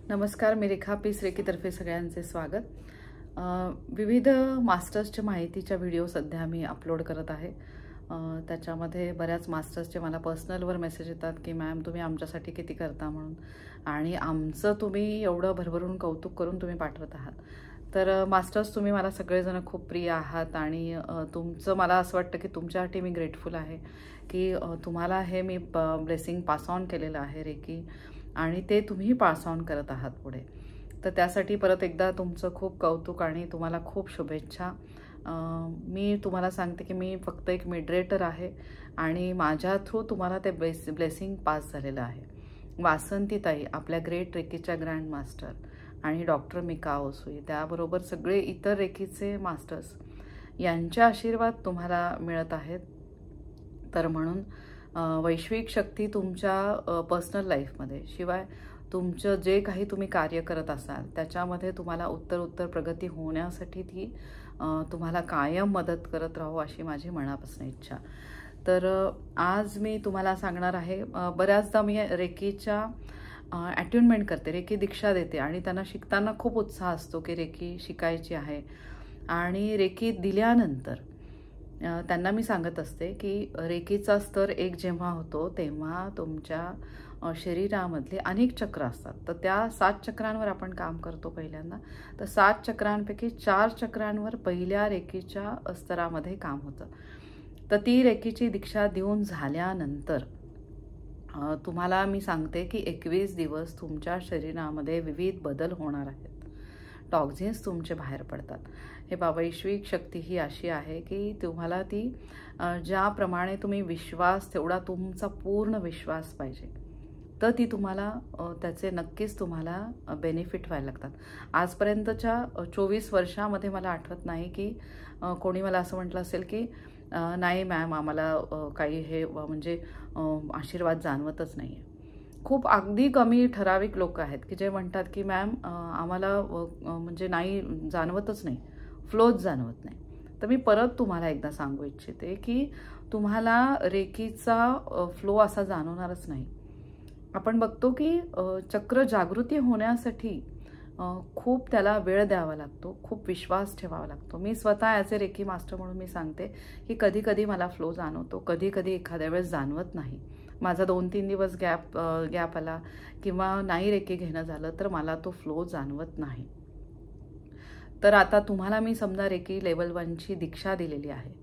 नमस्कार, मी रेखा पीस रेकीतर्फे सगळ्यांचे स्वागत। विविध मास्टर्सच्या माहितीच्या व्हिडिओ सध्या मी अपलोड करत आहे। त्याच्यामध्ये बऱ्याच मास्टर्सचे मला पर्सनलवर मेसेज येतात की मॅम तुम्ही आमच्यासाठी किती करता म्हणून, आणि आमचं तुम्ही एवढं भरभरून कौतुक करून तुम्ही पाठवत आहात। तर मास्टर्स तुम्ही मला सगळेजण खूप प्रिय आहात आणि तुमचं मला असं वाटतं की तुमच्यासाठी मी ग्रेटफुल आहे की तुम्हाला हे मी ब्लेसिंग पास ऑन केलेलं आहे रेकी, आणि ते तुम्ही पास ऑन करत आहात पुढे। तर त्यासाठी परत एकदा तुमचं खूप कौतुक आणि तुम्हाला खूप शुभेच्छा। मी तुम्हाला सांगते की मी फक्त एक मिडरेटर आहे आणि माझ्या थ्रू तुम्हाला ते ब्लेसिंग पास झालेलं आहे। वासंतीताई आपल्या ग्रेट रेकीच्या ग्रँड मास्टर आणि डॉक्टर मिका ओसुई, त्याबरोबर सगळे इतर रेकीचे मास्टर्स यांचे आशीर्वाद तुम्हाला मिळत आहेत। तर म्हणून वैश्विक शक्ती तुमच्या पर्सनल लाईफमध्ये, शिवाय तुमचं जे काही तुम्ही कार्य करत असाल त्याच्यामध्ये तुम्हाला उत्तर प्रगती होण्यासाठी ती तुम्हाला कायम मदत करत राहू अशी माझी मनापासून इच्छा। तर आज मी तुम्हाला सांगणार आहे, बऱ्याचदा मी रेकीच्या अट्यूनमेंट करते, रेकी दीक्षा देते आणि त्यांना शिकताना खूप उत्साह असतो की रेकी शिकायची आहे। आणि रेकी दिल्यानंतर त्यांना मी सांगत असते की रेकीचा स्तर एक जेव्हा होतो तेव्हा तुमच्या शरीरामधले अनेक चक्र असतात। तर त्या 7 चक्रांवर आपण काम करतो पहिल्यांदा। तर 7 चक्रांपैकी 4 चक्रांवर पहिल्या रेकीच्या स्तरामध्ये काम होतं। तर ती रेकीची दीक्षा देऊन झाल्यानंतर तुम्हाला मी सांगते की 21 दिवस तुमच्या शरीरामध्ये विविध बदल होणार आहेत। टॉक्झिन्स तुमचे बाहेर पडतात। हे वैश्विक शक्ती ही अशी आहे की तुम्हाला ती ज्याप्रमाणे तुम्ही विश्वास, तेवढा तुमचा पूर्ण विश्वास पाहिजे, तर ती तुम्हाला त्याचे नक्कीच तुम्हाला बेनिफिट व्हायला लागतात। आजपर्यंतच्या 24 वर्षामध्ये मला आठवत नाही की कोणी मला असं म्हटलं असेल की नाही मॅम आम्हाला काही हे म्हणजे आशीर्वाद जाणवतच नाही आहे। खूप अगदी कमी ठराविक लोक आहेत की जे म्हणतात की मॅम आम्हाला म्हणजे नाही जाणवतच नाही, फ्लोच जाणवत नाही। तर मी परत तुम्हाला एकदा सांगू इच्छिते की तुम्हाला रेकीचा फ्लो असा जाणवणारच नाही। आपण बघतो की चक्र जागृती होण्यासाठी खूप त्याला वेळ द्यावा लागतो, खूप विश्वास ठेवावा लागतो। मी स्वतः ॲज अ रेकी मास्टर म्हणून मी सांगते की कधी कधी मला फ्लो जाणवतो, कधी कधी एखाद्या वेळेस जाणवत नाही। माझा 2-3 दिवस गॅप आला किंवा नाही रेकी घेणं झालं तर मला तो फ्लो जाणवत नाही। तर आता तुम्हाला मी समजा रेकी लेवल 1ची दीक्षा दिलेली आहे,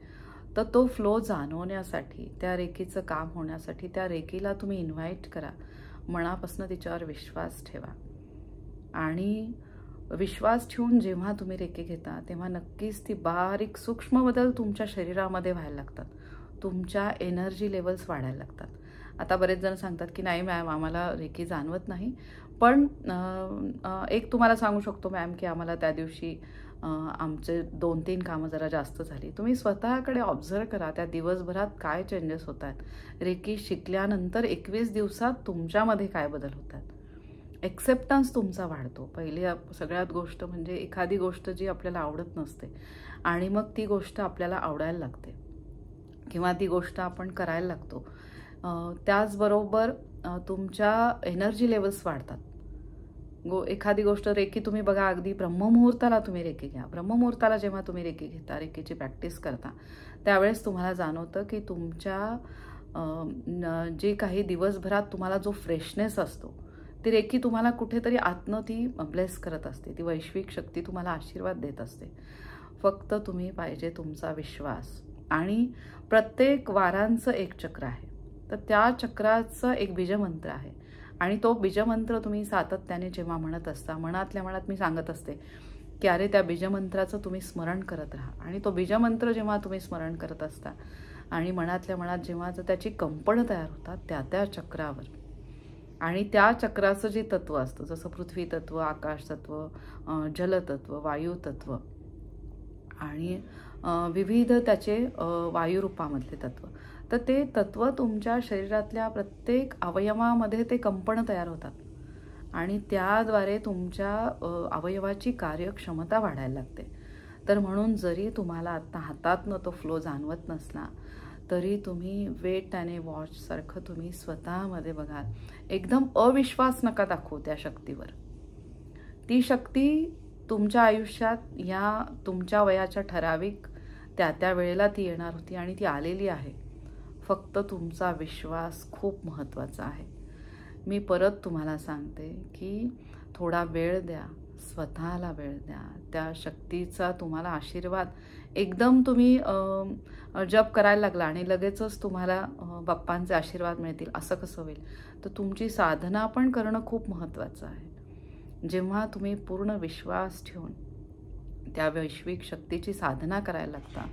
तर तो फ्लो जाणवण्यासाठी, त्या रेकीचं काम होण्यासाठी त्या रेकीला तुम्ही इन्व्हाइट करा, मनापासून तिच्यावर विश्वास ठेवा। आणि विश्वास ठेवून जेव्हा तुम्ही रेकी घेता तेव्हा नक्कीच ती बारीक सूक्ष्म बदल तुमच्या शरीरामध्ये व्हायला लागतात, तुमच्या एनर्जी लेवल्स वाढायला लागतात। आता बरेच जण सांगतात की नाही मॅम आम्हाला रेकी जाणवत नाही, पण एक तुम्हाला सांगू शकतो मॅम की आम्हाला त्या दिवशी आमचे 2-3 कामं जरा जास्त झाली। तुम्ही स्वतःकडे ऑब्झर्व करा त्या दिवसभरात काय चेंजेस होत आहेत, रेकी शिकल्यानंतर 21 दिवसात तुमच्यामध्ये काय बदल होत आहेत। एक्सेप्टन्स तुमचा वाढतो। पहिली सगळ्यात गोष्ट म्हणजे एखादी गोष्ट जी आपल्याला आवडत नसते आणि मग ती गोष्ट आपल्याला आवडायला लागते किंवा ती गोष्ट आपण करायला लागतो। त्याचबरोबर तुमच्या एनर्जी लेवल्स वाढतात। एखादी गोष्ट रेकी तुम्ही बघा, अगदी ब्रह्ममुहूर्ताला तुम्ही रेकी घ्या। ब्रह्ममुहूर्ताला जेव्हा तुम्ही रेकी घेता, रेकीची प्रॅक्टिस करता, त्यावेळेस तुम्हाला जाणवतं की तुमच्या जे काही दिवसभरात तुम्हाला जो फ्रेशनेस असतो, ती रेकी तुम्हाला कुठेतरी आतनं ती ब्लेस करत असते, ती वैश्विक शक्ती तुम्हाला आशीर्वाद देत असते। फक्त तुम्ही पाहिजे तुमचा विश्वास। आणि प्रत्येक वारांचं एक चक्र आहे, तर त्या चक्राचं एक बीजमंत्र आहे आणि तो बीजमंत्र तुम्ही सातत्याने जेव्हा म्हणत असता, मनातल्या मनात मी सांगत असते की अरे त्या बीजमंत्राचं तुम्ही स्मरण करत राहा। आणि तो बीजमंत्र जेव्हा तुम्ही स्मरण करत असता आणि मनातल्या मनात जेव्हा त्याची कंपनं तयार होतात त्या चक्रावर, आणि त्या चक्राचं जे तत्व असतं, जसं पृथ्वी तत्व, आकाश तत्व, जलतत्व, वायू तत्व आणि विविध त्याचे वायुरूपामधले तत्व, तर ते तत्व तुमच्या शरीरातल्या प्रत्येक अवयवामध्ये ते कंपनं तयार होतात आणि त्याद्वारे तुमच्या अवयवाची कार्यक्षमता वाढायला लागते। तर म्हणून जरी तुम्हाला आता हातातनं तो फ्लो जाणवत नसला तरी तुम्ही वेट आणि वॉच सारखं तुम्ही स्वतःमध्ये बघाल। एकदम अविश्वास नका दाखवू त्या शक्तीवर, ती शक्ती तुमच्या आयुष्यात या तुमच्या वयाच्या ठराविक त्या वेळेला ती येणार होती आणि ती आलेली आहे. फक्त तुमचा विश्वास खूप महत्त्वाचा आहे. मी परत तुम्हाला सांगते की थोडा वेळ द्या, स्वतःला वेळ द्या. त्या शक्तीचा तुम्हाला आशीर्वाद एकदम तुम्ही जप करायला लागला आणि लगेचच तुम्हाला बाप्पांचे आशीर्वाद मिळतील असं कसं होईल? तर तुमची साधना पण करणं खूप महत्त्वाचं आहे. जेव्हा तुम्ही पूर्ण विश्वास ठेवून त्या वैश्विक शक्तीची साधना करायला लागता,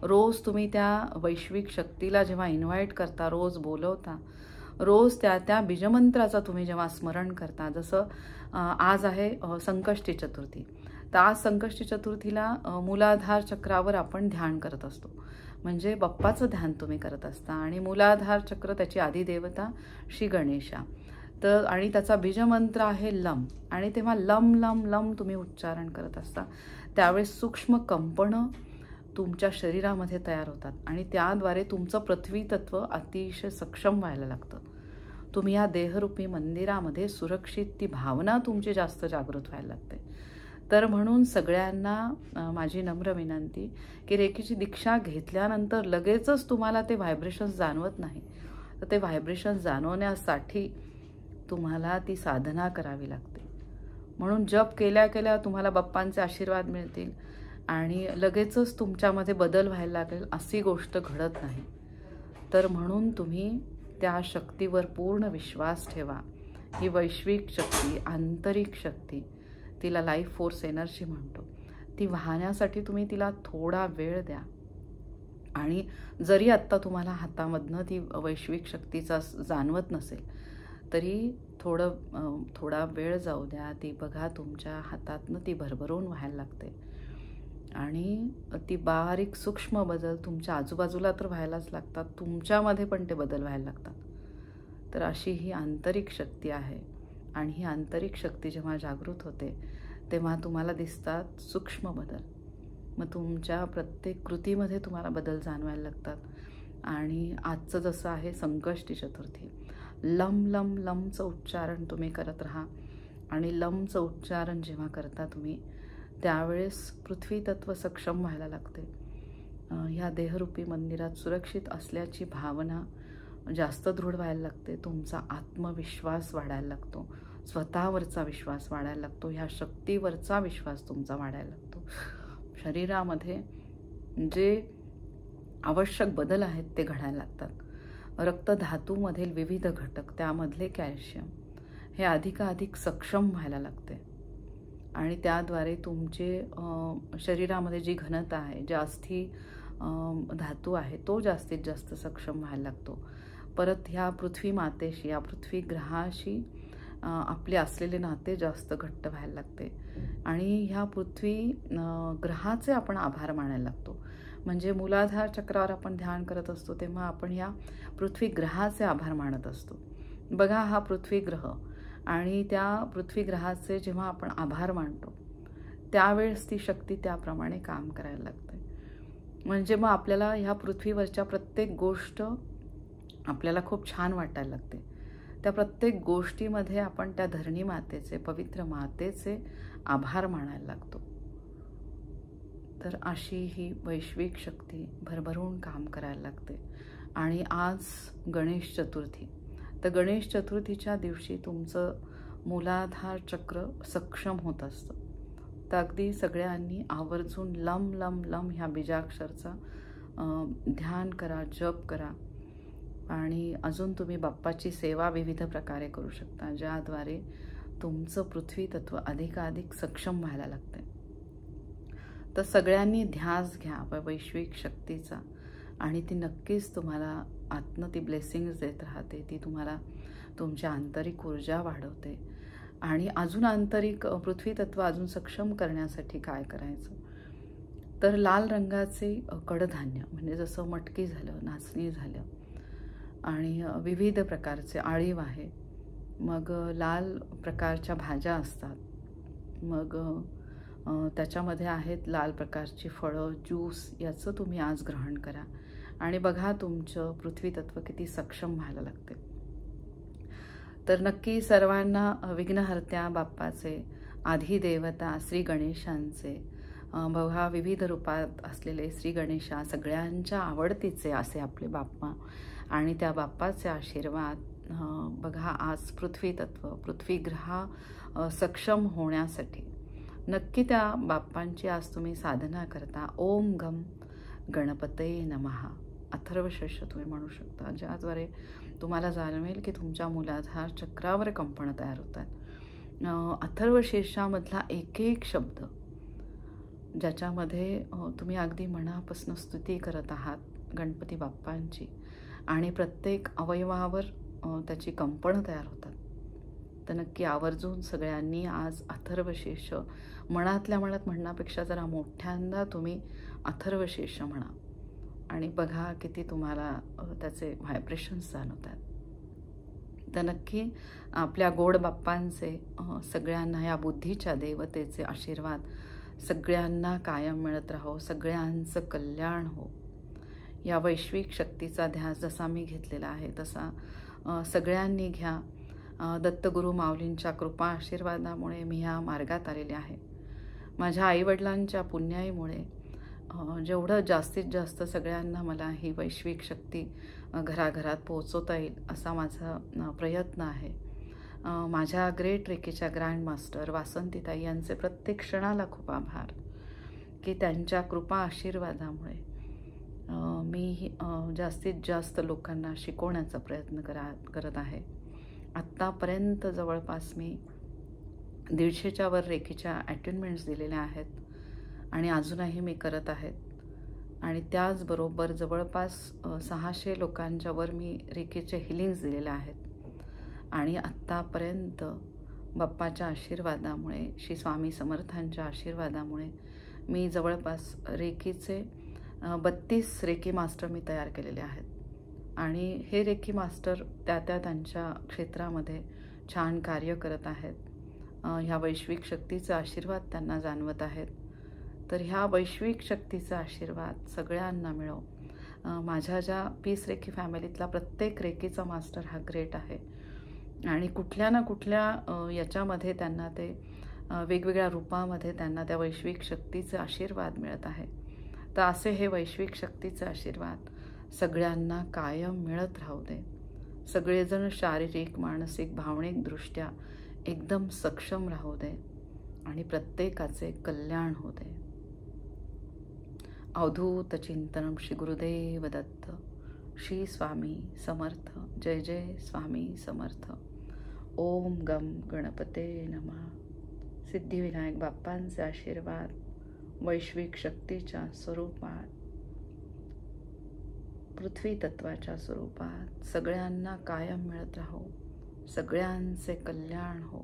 रोज तुम्ही त्या वैश्विक शक्तीला जेव्हा इन्व्हाइट करता, रोज बोलवता, रोज त्या बीजमंत्राचा तुम्ही जेव्हा स्मरण करता, जसं आज आहे संकष्टी चतुर्थी, तर आज संकष्टी चतुर्थीला मूलाधार चक्रावर आपण ध्यान करत असतो. म्हणजे बाप्पाचं ध्यान तुम्ही करत असता आणि मूलाधार चक्र त्याची आदिदेवता श्री गणेशा. तर आणि त्याचा बीजमंत्र आहे लम. आणि तेव्हा लम लम लम तुम्ही उच्चारण करत असता, त्यावेळेस सूक्ष्म कंपनं तुमच्या शरीरामध्ये तयार होतात आणि त्याद्वारे तुमचं पृथ्वी तत्व अतिशय सक्षम व्हायला लागतं. तुम्ही या देहरूपी मंदिरामध्ये सुरक्षित, ती भावना तुमची जास्त जागृत व्हायला लागते. तर म्हणून सगळ्यांना माझी नम्र विनंती की रेकीची दीक्षा घेतल्यानंतर लगेचच तुम्हाला ते व्हायब्रेशन्स जाणवत नाही. तर ते व्हायब्रेशन्स जाणवण्यासाठी तुम्हाला ती साधना करावी लागते. म्हणून जप केल्या केल्या तुम्हाला बाप्पांचे आशीर्वाद मिळतील आणि लगेचच तुमच्यामध्ये बदल व्हायला लागेल अशी गोष्ट घडत नाही. तर म्हणून तुम्ही त्या शक्तीवर पूर्ण विश्वास ठेवा. ही वैश्विक शक्ती, आंतरिक शक्ती, तिला लाईफ फोर्स एनर्जी म्हणतो, ती वाहण्यासाठी तुम्ही तिला थोडा वेळ द्या. आणि जरी आत्ता तुम्हाला हातामधनं ती वैश्विक शक्तीचा जाणवत नसेल तरी थोडा वेळ जाऊ द्या. ती बघा तुमच्या हातातनं ती भरभरून व्हायला लागते आणि ती बारीक सूक्ष्म बदल तुमच्या आजूबाजूला तर व्हायलाच लागतात, तुमच्यामध्ये पण ते बदल व्हायला लागतात. तर अशी ही आंतरिक शक्ती आहे आणि ही आंतरिक शक्ती जेव्हा जागृत होते तेव्हा तुम्हाला दिसतात सूक्ष्म बदल. मग तुमच्या प्रत्येक कृतीमध्ये तुम्हाला बदल जाणवायला लागतात. आणि आजचं जसं आहे संकष्टी चतुर्थी, लम लम लमचं उच्चारण तुम्ही करत राहा. आणि लमचं उच्चारण जेव्हा करता तुम्ही त्यावेळेस पृथ्वी तत्व सक्षम व्हायला लागते. ह्या देहरूपी मंदिरात सुरक्षित असल्याची भावना जास्त दृढ व्हायला लागते. तुमचा आत्मविश्वास वाढायला लागतो, स्वतःवरचा विश्वास वाढायला लागतो, ह्या शक्तीवरचा विश्वास तुमचा वाढायला लागतो. शरीरामध्ये जे आवश्यक बदल आहेत ते घडायला लागतात. रक्तधातूमधील विविध घटक, त्यामधले कॅल्शियम हे अधिकाधिक सक्षम व्हायला लागते आणि त्याद्वारे तुमचे शरीरामध्ये जी घनता आहे, जास्ती धातू आहे, तो जास्तीत जास्त सक्षम व्हायला लागतो. परत ह्या पृथ्वी मातेशी, या पृथ्वी ग्रहाशी आपले असलेले नाते जास्त घट्ट व्हायला लागते आणि ह्या पृथ्वी ग्रहाचे आपण आभार मानायला लागतो. म्हणजे मूलाधार चक्रावर आपण ध्यान करत असतो तेव्हा आपण या पृथ्वी ग्रहाचे आभार मानत असतो. बघा हा पृथ्वी ग्रह, आणि त्या पृथ्वी ग्रहाचे जेव्हा आपण आभार मानतो त्यावेळेस ती शक्ती त्याप्रमाणे काम करायला लागते. म्हणजे मग आपल्याला ह्या पृथ्वीवरच्या प्रत्येक गोष्ट आपल्याला खूप छान वाटायला लागते. त्या प्रत्येक गोष्टीमध्ये आपण त्या धरणी मातेचे, पवित्र मातेचे आभार मानायला लागतो. तर अशी ही वैश्विक शक्ती भरभरून काम करायला लागते. आणि आज गणेश चतुर्थी, तर गणेश चतुर्थीच्या दिवशी तुमचं मूलाधार चक्र सक्षम होत असतं. तर अगदी सगळ्यांनी आवर्जून लम लम लम ह्या बीजाक्षरचा ध्यान करा, जप करा. आणि अजून तुम्ही बाप्पाची सेवा विविध प्रकारे करू शकता, ज्याद्वारे तुमचं पृथ्वी तत्व अधिकाधिक सक्षम व्हायला लागते. तर सगळ्यांनी ध्यास घ्या वैश्विक शक्तीचा आणि ती नक्कीच तुम्हाला आत्म ती ब्लेसिंग्स देत राहते. ती तुम्हाला तुमच्या आंतरिक ऊर्जा वाढवते. आणि अजून आंतरिक पृथ्वी तत्व अजून सक्षम करण्यासाठी काय करायचं, तर लाल रंगाचे कडधान्य, म्हणजे जसं मटकी झालं, नाचणी झालं आणि विविध प्रकारचे आळीव आहे, मग लाल प्रकारच्या भाज्या असतात, मग त्याच्यामध्ये आहेत लाल प्रकारची फळं, ज्यूस, याचं तुम्ही आज ग्रहण करा आणि बघा तुमचं पृथ्वी तत्व किती सक्षम व्हायला लागते. तर नक्की सर्वांना विघ्नहर्त्या बाप्पाचे आधिदेवता श्री गणेशांचे बघा, विविध रूपात असलेले श्री गणेशा सगळ्यांच्या आवडतीचे असे आपले बाप्पा, आणि त्या बाप्पाचे आशीर्वाद बघा, आज पृथ्वी तत्व, पृथ्वी ग्रह सक्षम होण्यासाठी नक्की त्या बाप्पांची आज तुम्ही साधना करता. ओम गम गणपतये नमः अथर्वशीर्ष तुम्ही म्हणू शकता, ज्याद्वारे तुम्हाला जाणवेल की तुमच्या मूलाधार चक्रावर कंपन तयार होतात. अथर्वशीर्षामधला एक एक शब्द ज्याच्यामध्ये तुम्ही अगदी मनापासून स्तुती करत आहात गणपती बाप्पांची, आणि प्रत्येक अवयवावर त्याची कंपन तयार होतात. तर नक्की आवर्जून सगळ्यांनी आज अथर्वशीर्ष मनातल्या मनात म्हणण्यापेक्षा जरा मोठ्यांदा तुम्ही अथर्वशीर्ष म्हणा, आणि बघा किती तुम्हाला त्याचे व्हायब्रेशन्स जाणवतात. तर नक्की आपल्या गोड बाप्पांचे सगळ्यांना, या बुद्धीच्या देवतेचे आशीर्वाद सगळ्यांना कायम मिळत राहो, सगळ्यांचं कल्याण हो. या वैश्विक शक्तीचा ध्यास जसा मी घेतलेला आहे तसा सगळ्यांनी घ्या. दत्तगुरु माऊलींच्या कृपा आशीर्वादामुळे मी ह्या मार्गात आलेले आहे. माझ्या आईवडिलांच्या पुण्याईमुळे जेवढं जास्तीत जास्त सगळ्यांना मला ही वैश्विक शक्ती घराघरात पोहोचवता येईल असा माझा प्रयत्न आहे. माझ्या ग्रेट रेकीच्या ग्रँड मास्टर वासंतीताई यांचे प्रत्येक क्षणाला खूप आभार की त्यांच्या कृपा आशीर्वादामुळे मी जास्तीत जास्त लोकांना शिकवण्याचा प्रयत्न करत आहे. आत्तापर्यंत जवळपास मी 150च्या वर रेकीच्या अटेनमेंट्स दिलेल्या आहेत, आणि अजूनही मी करत आहेत. आणि त्याचबरोबर जवळपास 600 लोकांच्या वर मी रेकीचे हिलिंग्स दिलेल्या आहेत. आणि आत्तापर्यंत बाप्पाच्या आशीर्वादामुळे, श्री स्वामी समर्थांच्या आशीर्वादामुळे मी जवळपास रेकीचे 32 रेकी मास्टर मी तयार केलेले आहेत. आणि हे रेकी मास्टर त्यांच्या क्षेत्रामध्ये छान कार्य करत आहेत. ह्या वैश्विक शक्तीचा आशीर्वाद त्यांना जाणवत आहेत. तर ह्या वैश्विक शक्तीचा आशीर्वाद सगळ्यांना मिळो. माझ्या ज्या पीस रेकी फॅमिलीतला प्रत्येक रेकीचा मास्टर हा ग्रेट आहे, आणि कुठल्या ना कुठल्या याच्यामध्ये त्यांना ते वेगवेगळ्या रूपामध्ये त्यांना त्या वैश्विक शक्तीचा आशीर्वाद मिळत आहे. तर असे हे वैश्विक शक्तीचे आशीर्वाद सगळ्यांना कायम मिळत राहू दे. सगळेजण शारीरिक, मानसिक, भावनिकदृष्ट्या एकदम सक्षम राहू दे, आणि प्रत्येकाचे कल्याण होऊ दे. अवधूत चिंतनम श्री गुरुदेव दत्त. श्री स्वामी समर्थ. जय जय स्वामी समर्थ. ओम गम गणपते नमः. सिद्धिविनायक बाप्पांचे आशीर्वाद वैश्विक शक्तीच्या स्वरूपात, पृथ्वी तत्वाच्या स्वरूपात सगळ्यांना कायम मिळत राहो. सगळ्यांचे कल्याण हो.